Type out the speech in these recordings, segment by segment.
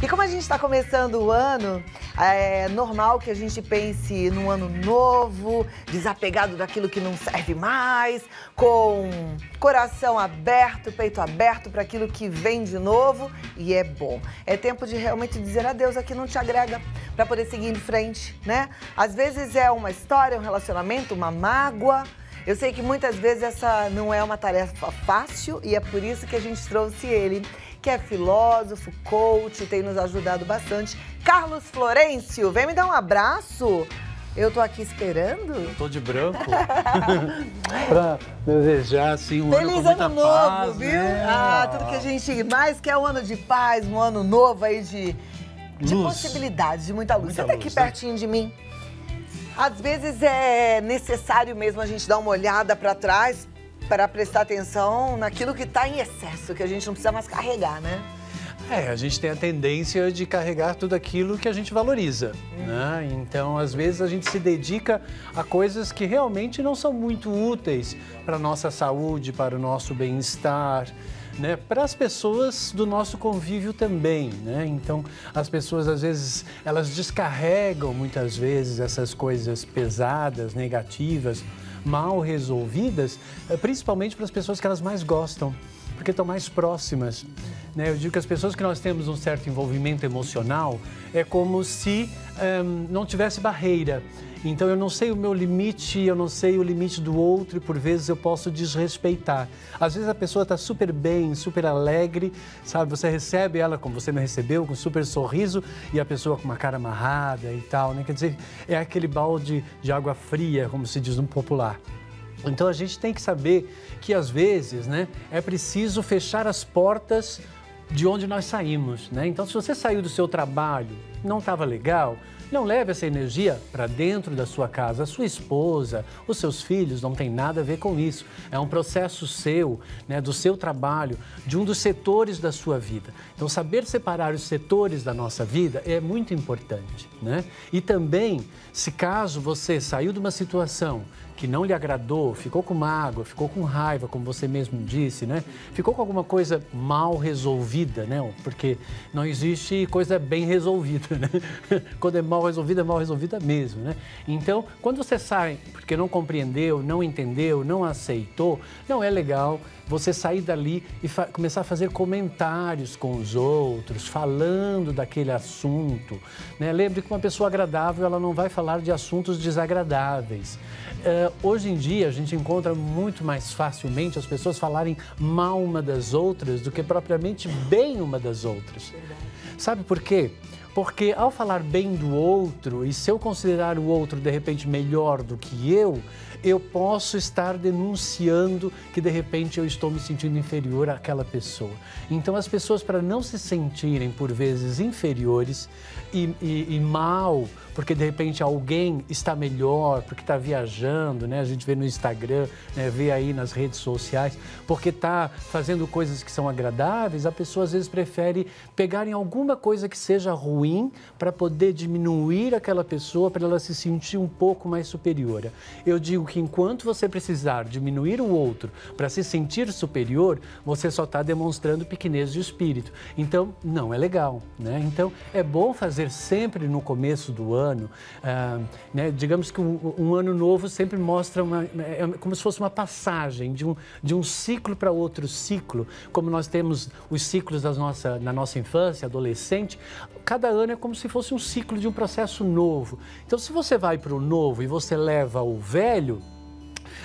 E como a gente está começando o ano, é normal que a gente pense num ano novo, desapegado daquilo que não serve mais, com coração aberto, peito aberto para aquilo que vem de novo, e é bom. É tempo de realmente dizer adeus a que não te agrega, para poder seguir em frente, né? Às vezes é uma história, um relacionamento, uma mágoa. Eu sei que muitas vezes essa não é uma tarefa fácil e é por isso que a gente trouxe ele, que é filósofo, coach, tem nos ajudado bastante. Carlos Florencio, vem me dar um abraço. Eu tô aqui esperando. Eu tô de branco. Pra desejar, assim, um ano com muita Feliz ano novo, paz, viu? né? Ah, tudo que a gente mais quer é um ano de paz, um ano novo aí de possibilidades, de muita luz. Muita Senta aqui luz, né? pertinho de mim. Às vezes é necessário mesmo a gente dar uma olhada para trás para prestar atenção naquilo que está em excesso, que a gente não precisa mais carregar, né? A gente tem a tendência de carregar tudo aquilo que a gente valoriza, né? Então, às vezes, a gente se dedica a coisas que realmente não são muito úteis para a nossa saúde, para o nosso bem-estar, né? Para as pessoas do nosso convívio também, né? Então, as pessoas, às vezes, elas descarregam, muitas vezes, essas coisas pesadas, negativas, mal resolvidas, principalmente para as pessoas que elas mais gostam, porque estão mais próximas, né? Eu digo que as pessoas que nós temos um certo envolvimento emocional é como se não tivesse barreira. Então eu não sei o meu limite, eu não sei o limite do outro e por vezes eu posso desrespeitar. Às vezes a pessoa está super bem, super alegre, sabe? Você recebe ela como você me recebeu, com um super sorriso e a pessoa com uma cara amarrada e tal, né? Quer dizer, é aquele balde de água fria, como se diz no popular. Então a gente tem que saber que às vezes, né, é preciso fechar as portas de onde nós saímos, né? Então se você saiu do seu trabalho, não estava legal, não leve essa energia para dentro da sua casa. A sua esposa, os seus filhos não tem nada a ver com isso. É um processo seu, né, do seu trabalho, de um dos setores da sua vida. Então, saber separar os setores da nossa vida é muito importante, né? E também, se caso você saiu de uma situação que não lhe agradou, ficou com mágoa, ficou com raiva, como você mesmo disse, né? Ficou com alguma coisa mal resolvida, né? Porque não existe coisa bem resolvida, né? Quando é mal resolvida mesmo, né? Então, quando você sai porque não compreendeu, não entendeu, não aceitou, não é legal você sair dali e começar a fazer comentários com os outros, falando daquele assunto, né? Lembre que uma pessoa agradável, ela não vai falar de assuntos desagradáveis. Hoje em dia, a gente encontra muito mais facilmente as pessoas falarem mal uma das outras do que propriamente bem uma das outras. Sabe por quê? Porque ao falar bem do outro, e se eu considerar o outro de repente melhor do que eu posso estar denunciando que de repente eu estou me sentindo inferior àquela pessoa. Então as pessoas, para não se sentirem por vezes inferiores e mal, porque de repente alguém está melhor, porque está viajando, né? A gente vê no Instagram, né? Vê aí nas redes sociais, porque está fazendo coisas que são agradáveis, a pessoa às vezes prefere pegar em alguma coisa que seja ruim para poder diminuir aquela pessoa, para ela se sentir um pouco mais superior. Eu digo que enquanto você precisar diminuir o outro para se sentir superior, você só está demonstrando pequenez de espírito. Então, não é legal, né? Então, é bom fazer sempre no começo do ano, né? Digamos que um ano novo sempre mostra como se fosse uma passagem de um ciclo para outro ciclo, como nós temos os ciclos na nossa infância, adolescente. Cada ano é como se fosse um ciclo de um processo novo. Então, se você vai para o novo e você leva o velho,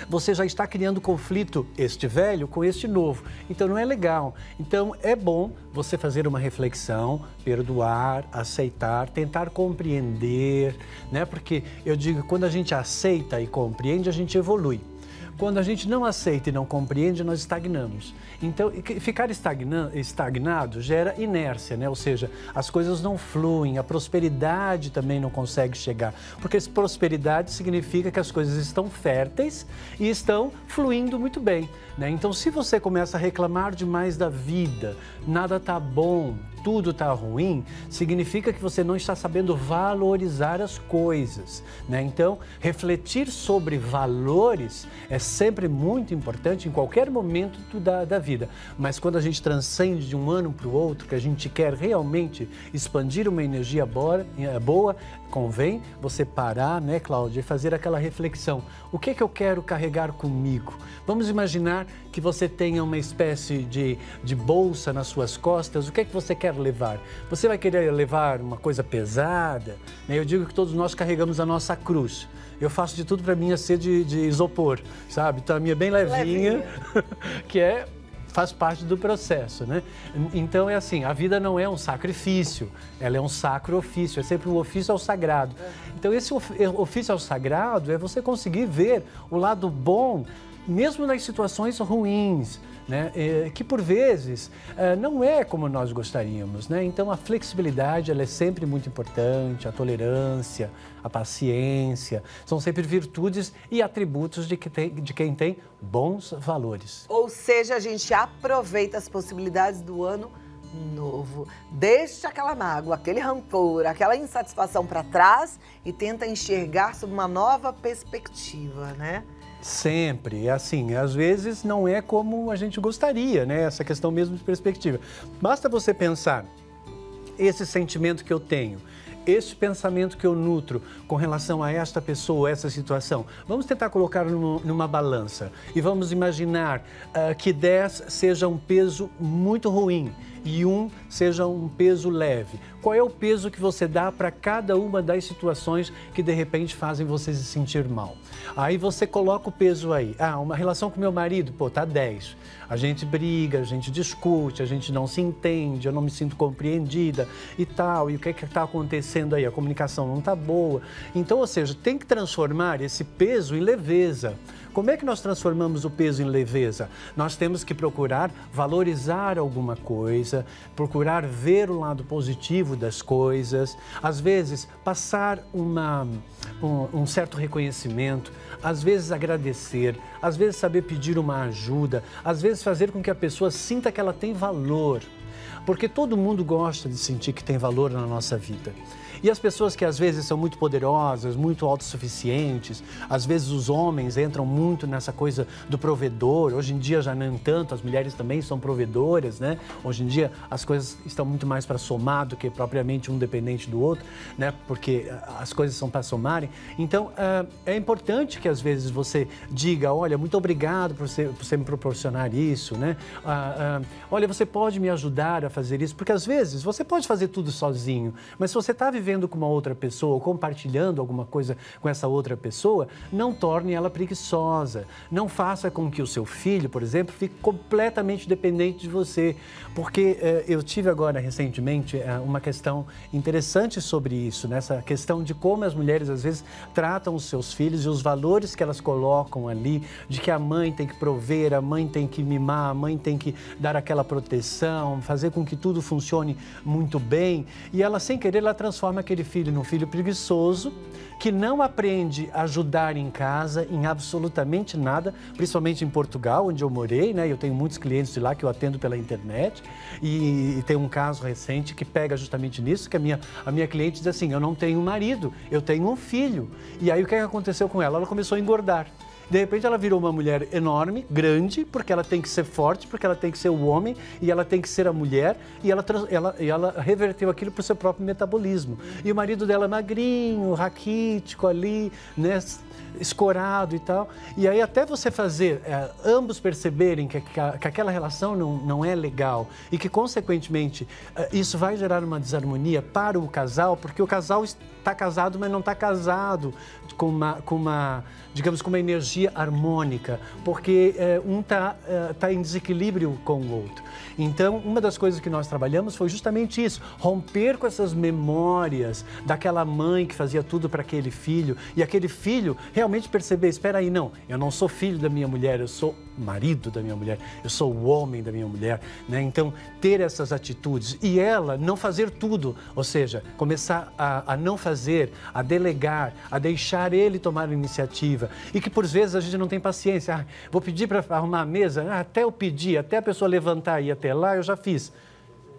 você já está criando conflito, este velho com este novo. Então, não é legal. Então, é bom você fazer uma reflexão, perdoar, aceitar, tentar compreender, né? Porque eu digo, quando a gente aceita e compreende, a gente evolui. Quando a gente não aceita e não compreende, nós estagnamos. Então, ficar estagnado gera inércia, né? Ou seja, as coisas não fluem, a prosperidade também não consegue chegar. Porque prosperidade significa que as coisas estão férteis e estão fluindo muito bem, né? Então, se você começa a reclamar demais da vida, nada está bom, tudo está ruim, significa que você não está sabendo valorizar as coisas, né? Então, refletir sobre valores é sempre muito importante em qualquer momento da vida. Mas quando a gente transcende de um ano para o outro, que a gente quer realmente expandir uma energia boa, convém você parar, né, Cláudia, e fazer aquela reflexão. O que eu quero carregar comigo? Vamos imaginar que você tenha uma espécie de bolsa nas suas costas. O que você quer levar? Você vai querer levar uma coisa pesada? Eu digo que todos nós carregamos a nossa cruz. Eu faço de tudo para mim ser de isopor, sabe? Então a minha é bem levinha. Que faz parte do processo, né? Então é assim, a vida não é um sacrifício, ela é um sacro ofício, é sempre um ofício ao sagrado. Então esse ofício ao sagrado é você conseguir ver o lado bom, mesmo nas situações ruins, né? Que por vezes não é como nós gostaríamos, né? Então a flexibilidade ela é sempre muito importante, a tolerância, a paciência, são sempre virtudes e atributos de quem tem bons valores. Ou seja, a gente aproveita as possibilidades do ano novo, deixa aquela mágoa, aquele rancor, aquela insatisfação para trás e tenta enxergar sob uma nova perspectiva, né? Sempre, assim, às vezes não é como a gente gostaria, né? Essa questão mesmo de perspectiva. Basta você pensar, esse sentimento que eu tenho, esse pensamento que eu nutro com relação a esta pessoa, essa situação, vamos tentar colocar numa balança e vamos imaginar que 10 seja um peso muito ruim e 1 seja um peso leve. Qual é o peso que você dá para cada uma das situações que de repente fazem você se sentir mal? Aí você coloca o peso aí. Uma relação com meu marido, tá 10. A gente briga, a gente discute, a gente não se entende, eu não me sinto compreendida e tal. E o que está acontecendo aí? A comunicação não está boa. Então, ou seja, tem que transformar esse peso em leveza. Como é que nós transformamos o peso em leveza? Nós temos que procurar valorizar alguma coisa, procurar ver o lado positivo das coisas, às vezes passar um certo reconhecimento, às vezes agradecer, às vezes saber pedir uma ajuda, às vezes fazer com que a pessoa sinta que ela tem valor, porque todo mundo gosta de sentir que tem valor na nossa vida. E as pessoas que às vezes são muito poderosas, muito autossuficientes, às vezes os homens entram muito nessa coisa do provedor, hoje em dia já nem tanto, as mulheres também são provedoras, né? Hoje em dia as coisas estão muito mais para somar do que propriamente um dependente do outro, né? Porque as coisas são para somarem. Então, é importante que às vezes você diga, olha, muito obrigado por você me proporcionar isso, né? Olha, você pode me ajudar a fazer isso, porque às vezes você pode fazer tudo sozinho, mas se você está vivendo com uma outra pessoa ou compartilhando alguma coisa com essa outra pessoa, não torne ela preguiçosa. Não faça com que o seu filho, por exemplo, fique completamente dependente de você. Porque eu tive agora recentemente uma questão interessante sobre isso, nessa questão de como as mulheres às vezes tratam os seus filhos e os valores que elas colocam ali, de que a mãe tem que prover, a mãe tem que mimar, a mãe tem que dar aquela proteção, fazer com que tudo funcione muito bem. E ela, sem querer, ela transforma aquele filho num filho preguiçoso, que não aprende a ajudar em casa, em absolutamente nada, principalmente em Portugal, onde eu morei, né? Eu tenho muitos clientes de lá que eu atendo pela internet e tem um caso recente que pega justamente nisso, que a minha cliente diz assim, eu não tenho marido, eu tenho um filho. E aí o que aconteceu com ela? Ela começou a engordar. De repente ela virou uma mulher enorme, grande, porque ela tem que ser forte, porque ela tem que ser o homem e ela tem que ser a mulher e ela reverteu aquilo para o seu próprio metabolismo. E o marido dela magrinho, raquítico ali, né, escorado e tal. E aí até você fazer ambos perceberem que aquela relação não é legal e que, consequentemente, isso vai gerar uma desarmonia para o casal, porque o casal está casado, mas não está casado com uma energia harmônica, porque um tá em desequilíbrio com o outro. Então, uma das coisas que nós trabalhamos foi justamente isso, romper com essas memórias daquela mãe que fazia tudo para aquele filho, e aquele filho realmente perceber, espera aí, não, eu não sou filho da minha mulher, eu sou marido da minha mulher, eu sou o homem da minha mulher, né? Então, ter essas atitudes e ela não fazer tudo, ou seja, começar a não fazer, a delegar, a deixar ele tomar a iniciativa, e que por vezes a gente não tem paciência, vou pedir para arrumar a mesa, até eu pedir, até a pessoa levantar e ir até lá, eu já fiz.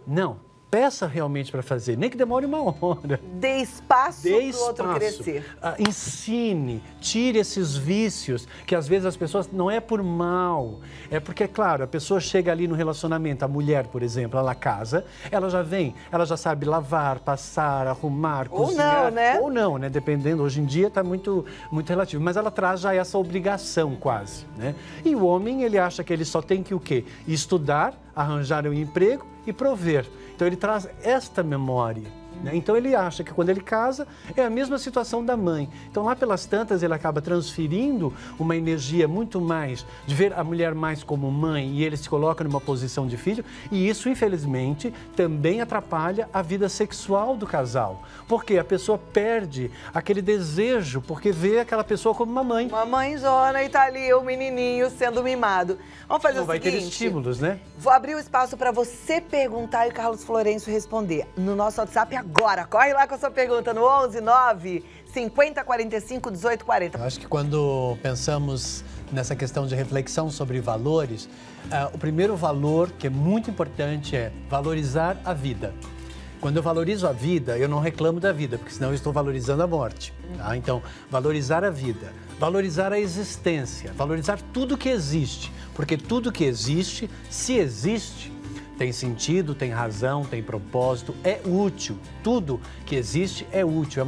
Não, peça realmente para fazer, nem que demore 1 hora. Dê espaço para o outro crescer. Ensine, tire esses vícios, que às vezes as pessoas, não é por mal, é porque, claro, a pessoa chega ali no relacionamento, a mulher, por exemplo, ela casa, ela já vem, ela já sabe lavar, passar, arrumar, cozinhar. Ou não, né? Ou não, né? Dependendo, hoje em dia está muito relativo, mas ela traz já essa obrigação quase, né? E o homem, ele acha que ele só tem que o quê? Estudar, arranjar um emprego e prover. Então ele traz esta memória, né? Então ele acha que quando ele casa é a mesma situação da mãe. Então lá pelas tantas ele acaba transferindo uma energia muito mais de ver a mulher mais como mãe e ele se coloca numa posição de filho, e isso infelizmente também atrapalha a vida sexual do casal, porque a pessoa perde aquele desejo porque vê aquela pessoa como uma mãe. Uma mãezona e tá ali o menininho sendo mimado. Vamos fazer Não o vai seguinte, ter estímulos, né? Vou abrir o espaço para você perguntar e o Carlos Florencio responder no nosso WhatsApp agora. Corre lá com a sua pergunta no 11 9 50 45 18 40. Eu acho que quando pensamos nessa questão de reflexão sobre valores, o primeiro valor que é muito importante é valorizar a vida. Quando eu valorizo a vida, eu não reclamo da vida, porque senão eu estou valorizando a morte. Tá? Então, valorizar a vida, valorizar a existência, valorizar tudo que existe. Porque tudo que existe, se existe, tem sentido, tem razão, tem propósito, é útil. Tudo que existe é útil.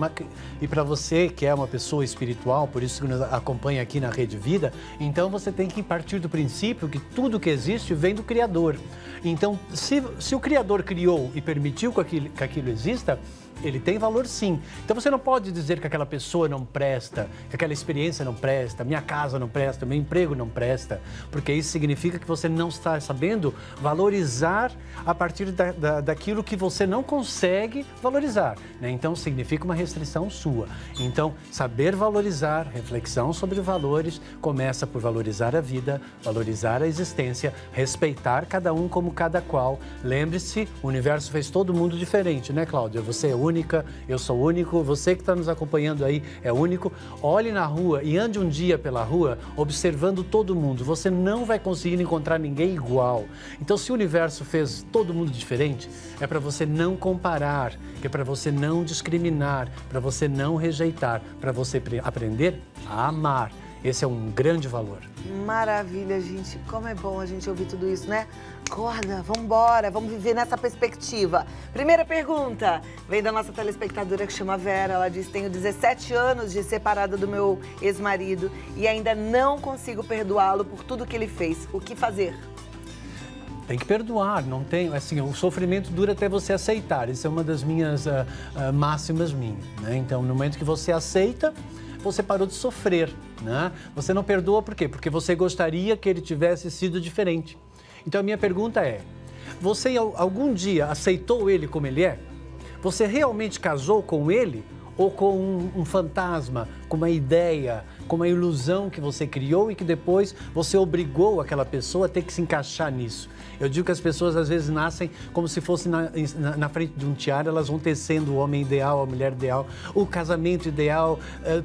E para você que é uma pessoa espiritual, por isso que nos acompanha aqui na Rede Vida, então você tem que partir do princípio que tudo que existe vem do Criador. Então, se o Criador criou e permitiu que aquilo exista, ele tem valor sim. Então você não pode dizer que aquela pessoa não presta, que aquela experiência não presta, minha casa não presta, meu emprego não presta, porque isso significa que você não está sabendo valorizar a partir daquilo que você não consegue valorizar, né? Então significa uma restrição sua. Então, saber valorizar, reflexão sobre valores, começa por valorizar a vida, valorizar a existência, respeitar cada um como cada qual. Lembre-se, o universo fez todo mundo diferente, né, Cláudia? Você é única, eu sou único, você que está nos acompanhando aí é único. Olhe na rua e ande um dia pela rua observando todo mundo. Você não vai conseguir encontrar ninguém igual. Então, se o universo fez todo mundo diferente, é para você não comparar, é para você não discriminar, para você não rejeitar, para você aprender a amar. Esse é um grande valor. Maravilha, gente. Como é bom a gente ouvir tudo isso, né? Acorda, vamos embora, vamos viver nessa perspectiva. Primeira pergunta, vem da nossa telespectadora que chama Vera. Ela diz, tenho 17 anos de separada do meu ex-marido e ainda não consigo perdoá-lo por tudo que ele fez. O que fazer? Tem que perdoar, não tem, assim, o sofrimento dura até você aceitar. Isso é uma das minhas máximas minhas, né? Então, no momento que você aceita, você parou de sofrer, né? Você não perdoa por quê? Porque você gostaria que ele tivesse sido diferente. Então, a minha pergunta é, você algum dia aceitou ele como ele é? Você realmente casou com ele? Ou com um fantasma, com uma ideia, com uma ilusão que você criou e que depois você obrigou aquela pessoa a ter que se encaixar nisso? Eu digo que as pessoas às vezes nascem como se fosse na frente de um tiara, elas vão tecendo o homem ideal, a mulher ideal, o casamento ideal,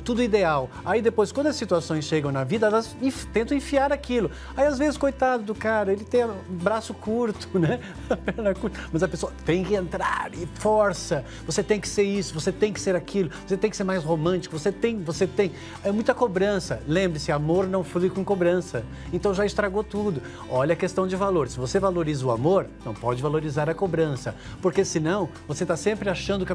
tudo ideal. Aí depois, quando as situações chegam na vida, elas tentam enfiar aquilo. Aí às vezes, coitado do cara, ele tem braço curto, né? A perna curta, mas a pessoa tem que entrar e força. Você tem que ser isso, você tem que ser aquilo, você tem que ser mais romântico, você tem. É muita cobrança. Lembre-se, amor não flui com cobrança. Então já estragou tudo. Olha a questão de valor. Se você valoriza o amor, não pode valorizar a cobrança. Porque senão, você está sempre achando que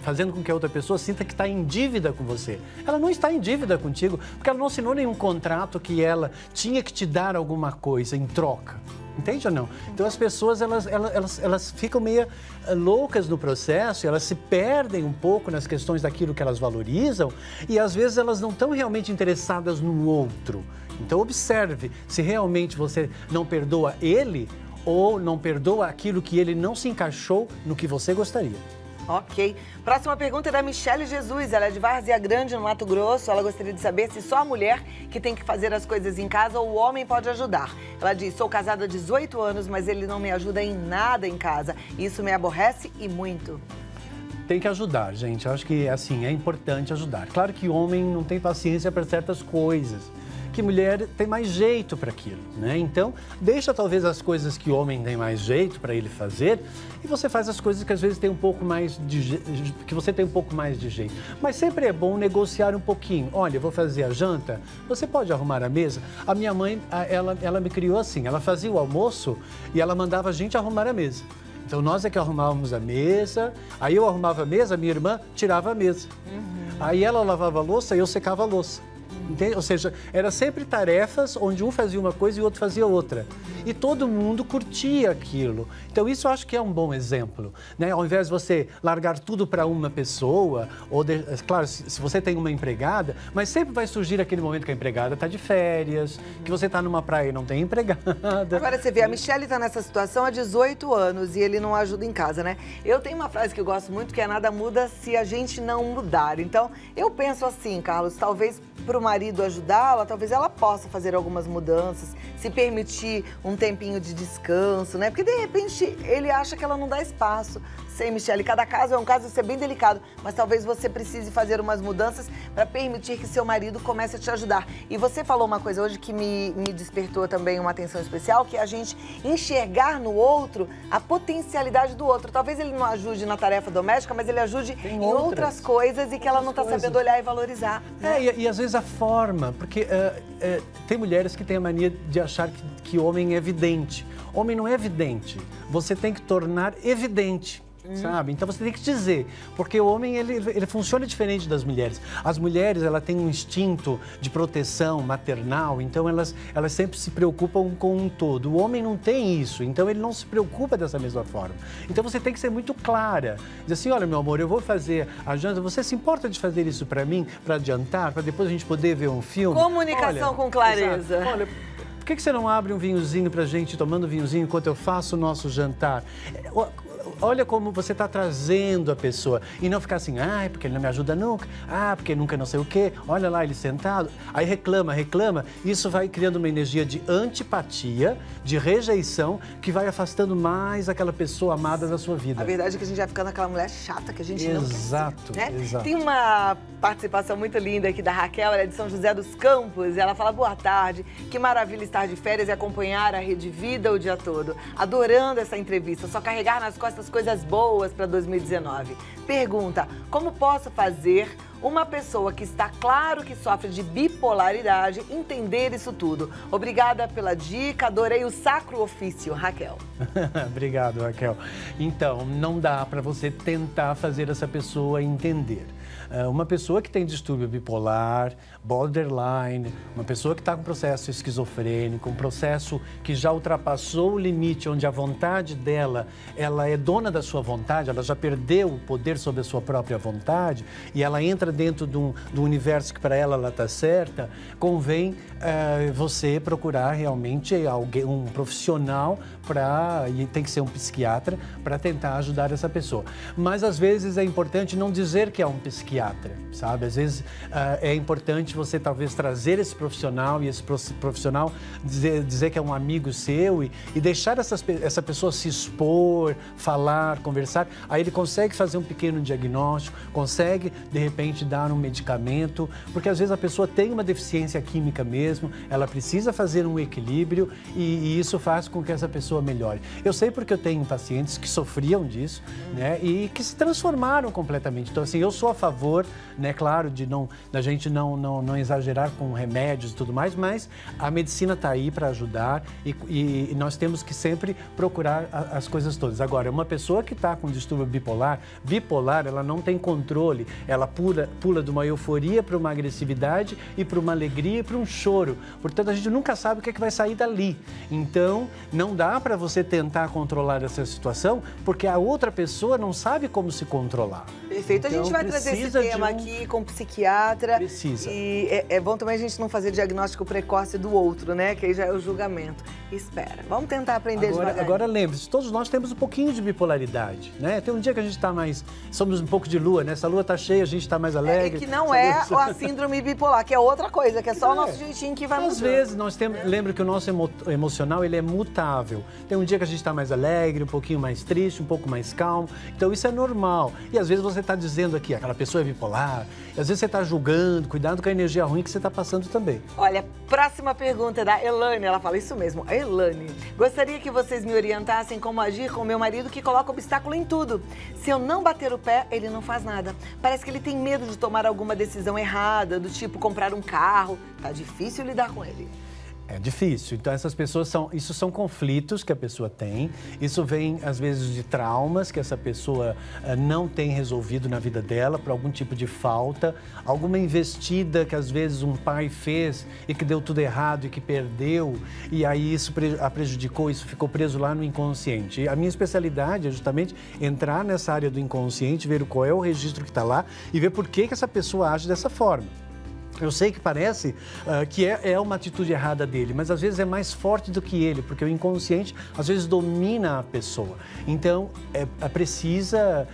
fazendo com que a outra pessoa sinta que está em dívida com você. Ela não está em dívida contigo, porque ela não assinou nenhum contrato que ela tinha que te dar alguma coisa em troca. Entende ou não? Então as pessoas, elas ficam meio loucas no processo, elas se perdem um pouco nas questões daquilo que elas valorizam e às vezes elas não estão realmente interessadas no outro. Então observe se realmente você não perdoa ele ou não perdoa aquilo que ele não se encaixou no que você gostaria. Ok. Próxima pergunta é da Michele Jesus. Ela é de Várzea Grande, no Mato Grosso. Ela gostaria de saber se só a mulher que tem que fazer as coisas em casa ou o homem pode ajudar. Ela diz, sou casada há 18 anos, mas ele não me ajuda em nada em casa. Isso me aborrece e muito. Tem que ajudar, gente. Eu acho que, assim, é importante ajudar. Claro que o homem não tem paciência para certas coisas, porque mulher tem mais jeito para aquilo, né? Então, deixa talvez as coisas que o homem tem mais jeito para ele fazer e você faz as coisas que às vezes tem um pouco mais que você tem um pouco mais de jeito. Mas sempre é bom negociar um pouquinho. Olha, eu vou fazer a janta, você pode arrumar a mesa? A minha mãe, ela me criou assim, ela fazia o almoço e ela mandava a gente arrumar a mesa. Então, nós é que arrumávamos a mesa, aí eu arrumava a mesa, minha irmã tirava a mesa. Aí ela lavava a louça e eu secava a louça. Entende? Ou seja, era sempre tarefas onde um fazia uma coisa e o outro fazia outra. E todo mundo curtia aquilo. Então, isso eu acho que é um bom exemplo, né? Ao invés de você largar tudo para uma pessoa, claro, se você tem uma empregada, mas sempre vai surgir aquele momento que a empregada está de férias, que você está numa praia e não tem empregada. Agora, você vê, a Michele está nessa situação há 18 anos e ele não ajuda em casa, né? Eu tenho uma frase que eu gosto muito, que é nada muda se a gente não mudar. Então, eu penso assim, Carlos, talvez para o marido ajudá-la, talvez ela possa fazer algumas mudanças, se permitir um tempinho de descanso, né? Porque, de repente, ele acha que ela não dá espaço. Sei, Michele, cada caso é um caso, isso é bem delicado, mas talvez você precise fazer umas mudanças para permitir que seu marido comece a te ajudar. E você falou uma coisa hoje que me despertou também uma atenção especial, que é a gente enxergar no outro a potencialidade do outro. Talvez ele não ajude na tarefa doméstica, mas ele ajude em outras coisas e que ela não está sabendo olhar e valorizar. Né? E às vezes a forma, porque tem mulheres que têm a mania de achar que homem é vidente. Homem não é vidente, você tem que tornar evidente. Sabe? Então você tem que dizer, porque o homem ele funciona diferente das mulheres. As mulheres, ela têm um instinto de proteção maternal, então elas sempre se preocupam com um todo. O homem não tem isso, então ele não se preocupa dessa mesma forma. Então você tem que ser muito clara. Dizer assim, olha, meu amor, eu vou fazer a janta, você se importa de fazer isso para mim, para adiantar, para depois a gente poder ver um filme? Comunicação com clareza. Exato. Olha, por que você não abre um vinhozinho pra gente, tomando vinhozinho enquanto eu faço o nosso jantar? Olha como você está trazendo a pessoa. E não ficar assim, porque ele não me ajuda nunca, porque nunca não sei o quê, olha lá ele sentado. Aí reclama. Isso vai criando uma energia de antipatia, de rejeição, que vai afastando mais aquela pessoa amada da sua vida. A verdade é que a gente vai ficando aquela mulher chata que a gente não quer ser, né? Exato. Tem uma participação muito linda aqui da Raquel, ela é de São José dos Campos, e ela fala, boa tarde, que maravilha estar de férias e acompanhar a Rede Vida o dia todo. Adorando essa entrevista, só carregar nas costas coisas boas para 2019. Pergunta, como posso fazer uma pessoa que está claro que sofre de bipolaridade entender isso tudo? Obrigada pela dica, adorei o sacro ofício, Raquel. Obrigado, Raquel. Então, não dá para você tentar fazer essa pessoa entender. Uma pessoa que tem distúrbio bipolar, borderline, uma pessoa que está com processo esquizofrênico, um processo que já ultrapassou o limite, onde a vontade dela, ela é dona da sua vontade, ela já perdeu o poder sobre a sua própria vontade e ela entra dentro do universo que para ela está certa, convém você procurar realmente um profissional e tem que ser um psiquiatra para tentar ajudar essa pessoa. Mas às vezes é importante não dizer que é um psiquiatra, sabe? Às vezes é importante você talvez trazer esse profissional e esse profissional dizer que é um amigo seu e deixar essa pessoa se expor, falar, conversar. Aí ele consegue fazer um pequeno diagnóstico, consegue de repente dar um medicamento, porque às vezes a pessoa tem uma deficiência química mesmo, ela precisa fazer um equilíbrio e isso faz com que essa pessoa melhore. Eu sei porque eu tenho pacientes que sofriam disso, né, e que se transformaram completamente. Então, assim, eu sou a favor, né, claro, da gente não exagerar com remédios e tudo mais, mas a medicina está aí para ajudar e nós temos que sempre procurar as coisas todas. Agora, uma pessoa que está com distúrbio bipolar, ela não tem controle, ela pula de uma euforia para uma agressividade e para uma alegria e para um choro. Portanto, a gente nunca sabe o que é que vai sair dali. Então, não dá para você tentar controlar essa situação, porque a outra pessoa não sabe como se controlar. Perfeito. Então, a gente vai trazer esse tema aqui com o psiquiatra. Precisa. E é bom também a gente não fazer diagnóstico precoce do outro, né? Que aí já é o julgamento. Espera. Vamos tentar aprender devagar. Agora lembre-se, todos nós temos um pouquinho de bipolaridade, né? Tem um dia que a gente está somos um pouco de lua, né? Essa lua está cheia, a gente está mais alegre. E que não é a síndrome bipolar, que é outra coisa, que é só o nosso jeitinho que vai mudando. Às vezes, lembra que o nosso emocional, ele é mutável. Tem um dia que a gente está mais alegre, um pouquinho mais triste, um pouco mais calmo. Então, isso é normal. E às vezes você está dizendo aqui, aquela pessoa é bipolar. E às vezes você está julgando, cuidado com a energia ruim que você está passando também. Olha, próxima pergunta é da Elane. Ela fala isso mesmo. Elane, gostaria que vocês me orientassem como agir com meu marido que coloca obstáculo em tudo. Se eu não bater o pé, ele não faz nada. Parece que ele tem medo de tomar alguma decisão errada, do tipo comprar um carro. Tá difícil lidar com ele. É difícil. Então, essas pessoas isso são conflitos que a pessoa tem. Isso vem, às vezes, de traumas que essa pessoa não tem resolvido na vida dela, por algum tipo de falta, alguma investida que, às vezes, um pai fez e que deu tudo errado e que perdeu, e aí isso a prejudicou, isso ficou preso lá no inconsciente. E a minha especialidade é justamente entrar nessa área do inconsciente, ver qual é o registro que está lá e ver por que essa pessoa age dessa forma. Eu sei que parece que é uma atitude errada dele, mas às vezes é mais forte do que ele, porque o inconsciente às vezes domina a pessoa. Então, precisa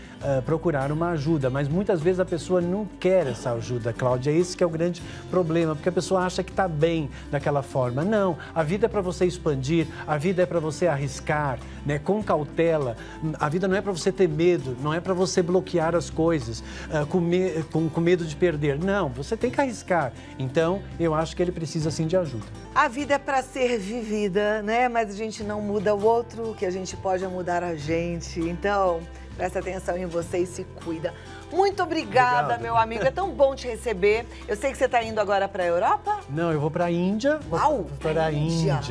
procurar uma ajuda, mas muitas vezes a pessoa não quer essa ajuda, Cláudia. Esse que é o grande problema, porque a pessoa acha que está bem daquela forma. Não, a vida é para você expandir, a vida é para você arriscar, né, com cautela. A vida não é para você ter medo, não é para você bloquear as coisas, com medo de perder. Não, você tem que arriscar. Então, eu acho que ele precisa, sim, de ajuda. A vida é para ser vivida, né? Mas a gente não muda o outro, o que a gente pode é mudar a gente. Então, presta atenção em você e se cuida. Muito obrigada, meu amigo. É tão bom te receber. Eu sei que você está indo agora para a Europa? Não, eu vou para a Índia. Uau! Para a Índia.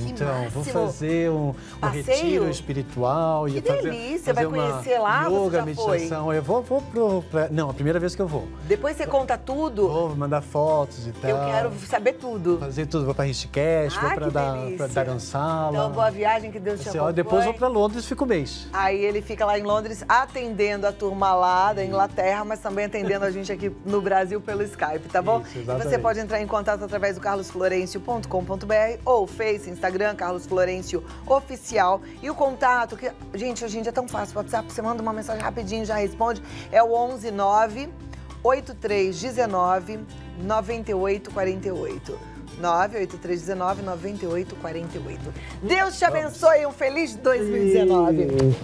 Então, máximo. Vou fazer um retiro espiritual. Que delícia! Vai conhecer lá? Yoga, meditação. Eu vou não, a primeira vez que eu vou. Depois você conta tudo? Vou mandar fotos e tal. Eu quero saber tudo. Fazer tudo. Vou para Rishikesh, vou para Dharamsala. Então, boa viagem, que Deus te abençoe. Depois vou para Londres e fico um mês. Aí ele fica lá em Londres atendendo a turma lá da Inglaterra, mas também atendendo a gente aqui no Brasil pelo Skype, tá bom? Isso, e você pode entrar em contato através do carlosflorencio.com.br ou Face, Instagram, Carlos Florencio Oficial. E o contato, que, gente, hoje em dia é tão fácil, o WhatsApp, você manda uma mensagem rapidinho, já responde, é o 119 8319 9848. 98319 9848. Deus te abençoe e um feliz 2019.